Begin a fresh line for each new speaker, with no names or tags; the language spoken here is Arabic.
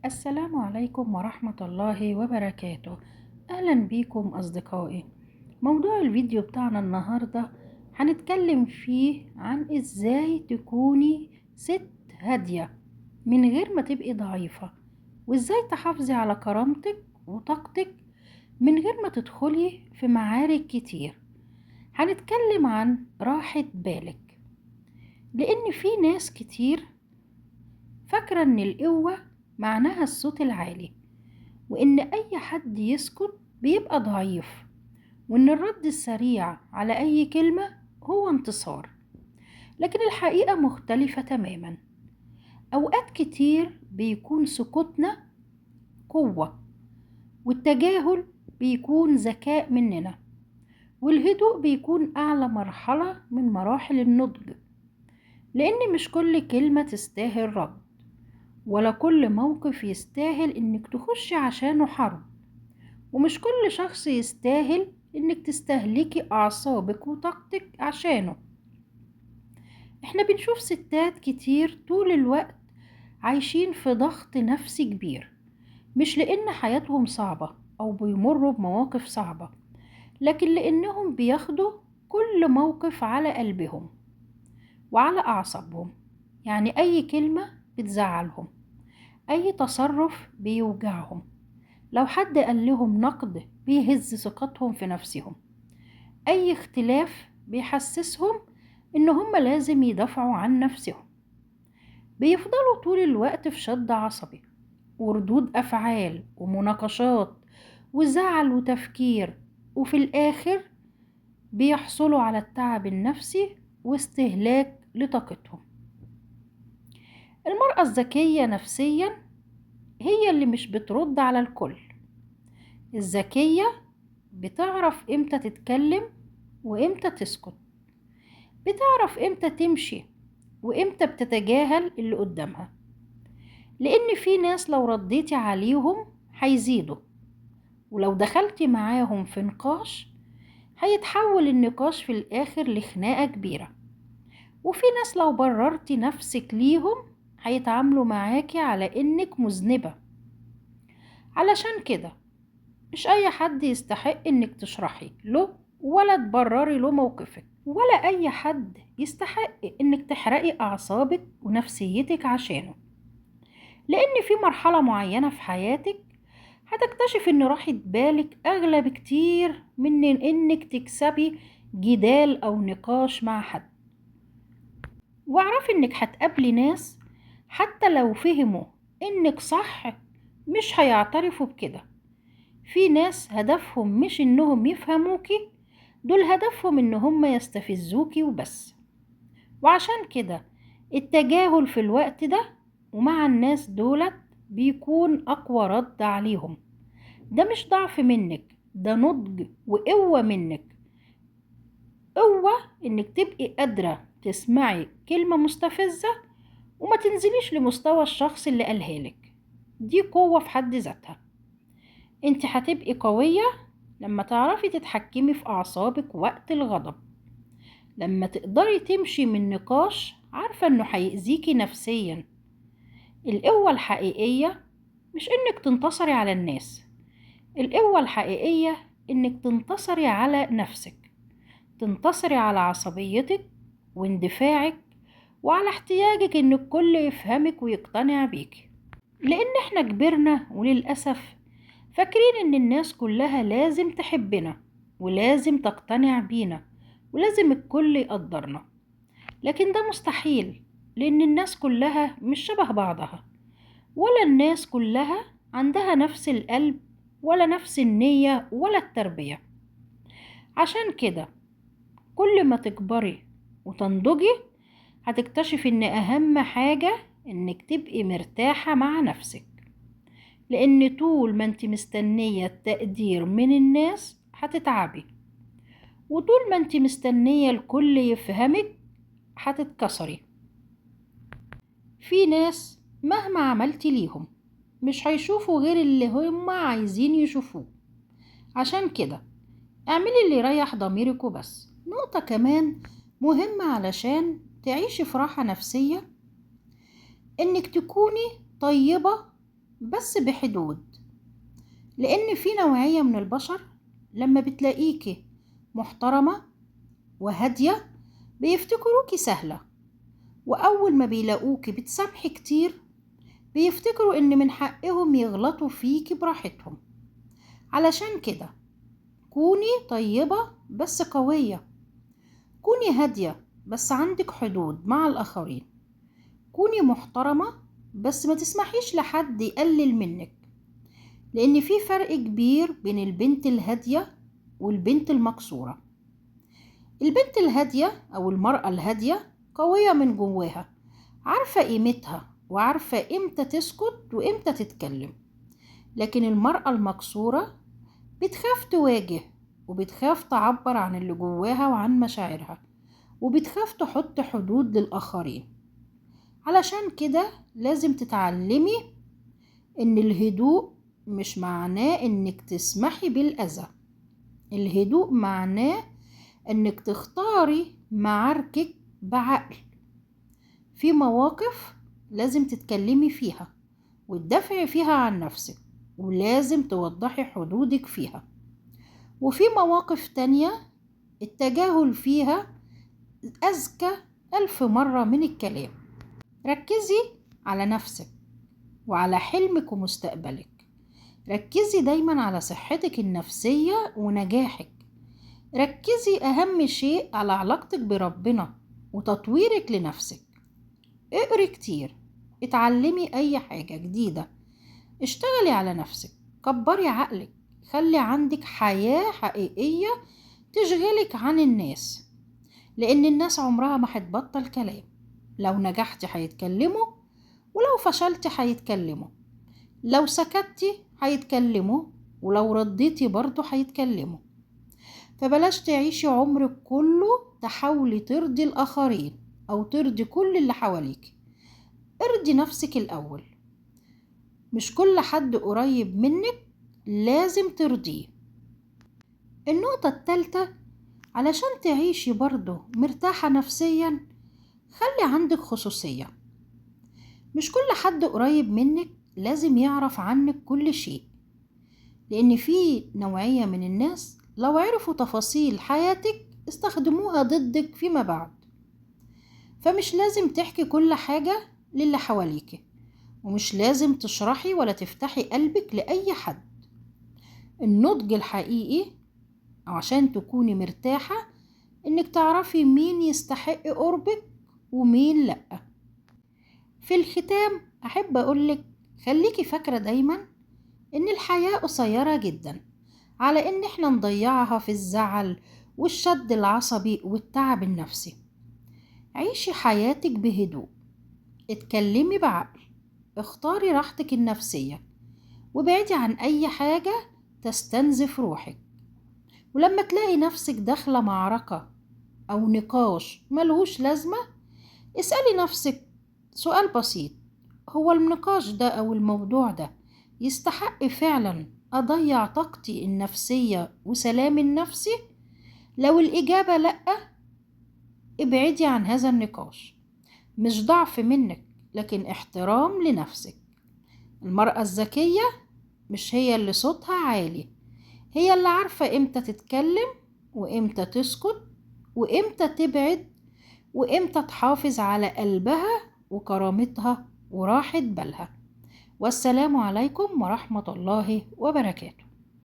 السلام عليكم ورحمة الله وبركاته. أهلا بيكم أصدقائي. موضوع الفيديو بتاعنا النهاردة هنتكلم فيه عن إزاي تكوني ست هادية من غير ما تبقي ضعيفة، وإزاي تحافظي على كرامتك وطاقتك من غير ما تدخلي في معارك كتير. هنتكلم عن راحة بالك، لأن في ناس كتير فاكرة إن القوة معناها الصوت العالي، وإن أي حد يسكت بيبقى ضعيف، وإن الرد السريع على أي كلمة هو انتصار. لكن الحقيقة مختلفة تماما. أوقات كتير بيكون سكوتنا قوة، والتجاهل بيكون ذكاء مننا، والهدوء بيكون أعلى مرحلة من مراحل النضج. لأن مش كل كلمة تستاهل رد، ولا كل موقف يستاهل إنك تخشي عشانه حرب، ومش كل شخص يستاهل إنك تستهلكي أعصابك وطاقتك عشانه. إحنا بنشوف ستات كتير طول الوقت عايشين في ضغط نفسي كبير، مش لأن حياتهم صعبة أو بيمروا بمواقف صعبة، لكن لأنهم بياخدوا كل موقف على قلبهم وعلى أعصابهم. يعني أي كلمة بتزعلهم، أي تصرف بيوجعهم، لو حد قال لهم نقد بيهز ثقتهم في نفسهم، أي اختلاف بيحسسهم إن هم لازم يدافعوا عن نفسهم. بيفضلوا طول الوقت في شد عصبي وردود أفعال ومناقشات وزعل وتفكير، وفي الآخر بيحصلوا على التعب النفسي واستهلاك لطاقتهم. المرأة الذكية نفسيا هي اللي مش بترد على الكل. الذكية بتعرف امتى تتكلم وامتى تسكت، بتعرف امتى تمشي وامتى بتتجاهل اللي قدامها. لان في ناس لو رديتي عليهم هيزيدوا، ولو دخلتي معاهم في نقاش هيتحول النقاش في الاخر لخناقة كبيرة. وفي ناس لو بررتي نفسك ليهم هيتعاملوا معاكي على انك مذنبة. علشان كده مش أي حد يستحق إنك تشرحي له ولا تبرري له موقفك، ولا أي حد يستحق إنك تحرقي أعصابك ونفسيتك عشانه. لأن في مرحلة معينة في حياتك هتكتشف إن راحة بالك أغلى بكتير من إنك تكسبي جدال أو نقاش مع حد. واعرفي إنك هتقابلي ناس حتى لو فهموا إنك صح مش هيعترفوا بكده. في ناس هدفهم مش انهم يفهموكي، دول هدفهم ان هم يستفزوكي وبس. وعشان كده التجاهل في الوقت ده ومع الناس دولت بيكون اقوى رد عليهم. ده مش ضعف منك، ده نضج وقوة منك. قوة انك تبقي قادرة تسمعي كلمة مستفزة وما تنزليش لمستوى الشخص اللي قالها لك. دي قوة في حد ذاتها. انت هتبقي قوية لما تعرفي تتحكمي في أعصابك وقت الغضب، لما تقدري تمشي من نقاش عارفة إنه هيأذيكي نفسيا. القوة الحقيقية مش إنك تنتصري على الناس، القوة الحقيقية إنك تنتصري على نفسك، تنتصري على عصبيتك واندفاعك وعلى احتياجك إن الكل يفهمك ويقتنع بيك. لأن إحنا كبرنا وللأسف فاكرين إن الناس كلها لازم تحبنا ولازم تقتنع بينا ولازم الكل يقدرنا. لكن ده مستحيل، لأن الناس كلها مش شبه بعضها، ولا الناس كلها عندها نفس القلب ولا نفس النية ولا التربية. عشان كده كل ما تكبري وتنضجي هتكتشفي إن أهم حاجة إنك تبقي مرتاحة مع نفسك. لأن طول ما انت مستنية التقدير من الناس هتتعبي، وطول ما انت مستنية الكل يفهمك هتتكسري. في ناس مهما عملتي ليهم مش هيشوفوا غير اللي هم عايزين يشوفوه. عشان كده اعملي اللي يريح ضميرك وبس. نقطة كمان مهمة علشان تعيشي في راحة نفسية، انك تكوني طيبة بس بحدود. لأن في نوعية من البشر لما بتلاقيكي محترمة وهادية بيفتكروكي سهلة، وأول ما بيلاقوكي بتسامحي كتير بيفتكروا إن من حقهم يغلطوا فيكي براحتهم. علشان كده كوني طيبة بس قوية، كوني هادية بس عندك حدود مع الآخرين، كوني محترمة بس ما تسمحيش لحد يقلل منك. لأن في فرق كبير بين البنت الهادية والبنت المكسورة. البنت الهادية أو المرأة الهادية قوية من جواها، عارفة قيمتها وعارفة إمتى تسكت وإمتى تتكلم. لكن المرأة المكسورة بتخاف تواجه، وبتخاف تعبر عن اللي جواها وعن مشاعرها، وبتخاف تحط حدود للآخرين. علشان كده لازم تتعلمي إن الهدوء مش معناه إنك تسمحي بالأذى. الهدوء معناه إنك تختاري معاركك بعقل. في مواقف لازم تتكلمي فيها وتدافعي فيها عن نفسك، ولازم توضحي حدودك فيها. وفي مواقف تانية التجاهل فيها أذكى 1000 مرة من الكلام. ركزي على نفسك وعلى حلمك ومستقبلك. ركزي دايما على صحتك النفسية ونجاحك. ركزي أهم شيء على علاقتك بربنا وتطويرك لنفسك. اقري كتير، اتعلمي أي حاجة جديدة، اشتغلي على نفسك، كبري عقلك، خلي عندك حياة حقيقية تشغلك عن الناس. لأن الناس عمرها ما هتبطل كلام. لو نجحتي هيتكلموا، ولو فشلتي هيتكلموا، لو سكتتي هيتكلموا، ولو رديتي برضو هيتكلموا. فبلاش تعيشي عمرك كله تحاولي ترضي الآخرين أو ترضي كل اللي حواليك. ارضي نفسك الأول. مش كل حد قريب منك لازم ترضيه. النقطة التالتة، علشان تعيشي برضو مرتاحة نفسيا خلي عندك خصوصية. مش كل حد قريب منك لازم يعرف عنك كل شيء، لأن في نوعية من الناس لو عرفوا تفاصيل حياتك استخدموها ضدك فيما بعد. فمش لازم تحكي كل حاجة للي حواليك، ومش لازم تشرحي ولا تفتحي قلبك لأي حد. النضج الحقيقي عشان تكوني مرتاحة إنك تعرفي مين يستحق قربك ومين لأ. في الختام أحب أقولك خليكي فاكرة دايما إن الحياة قصيرة جدا على إن إحنا نضيعها في الزعل والشد العصبي والتعب النفسي. عيشي حياتك بهدوء، اتكلمي بعقل، اختاري راحتك النفسية، وابعدي عن أي حاجة تستنزف روحك. ولما تلاقي نفسك داخلة معركة أو نقاش ملهوش لازمة، اسألي نفسك سؤال بسيط: هو النقاش ده أو الموضوع ده يستحق فعلا أضيع طاقتي النفسية وسلامي النفسي؟ لو الإجابة لأ، ابعدي عن هذا النقاش. مش ضعف منك لكن احترام لنفسك. المرأة الذكية مش هي اللي صوتها عالي، هي اللي عارفة امتى تتكلم وامتى تسكت، وامتى تبعد، وامتى تحافظ على قلبها وكرامتها وراحة بالها. والسلام عليكم ورحمة الله وبركاته.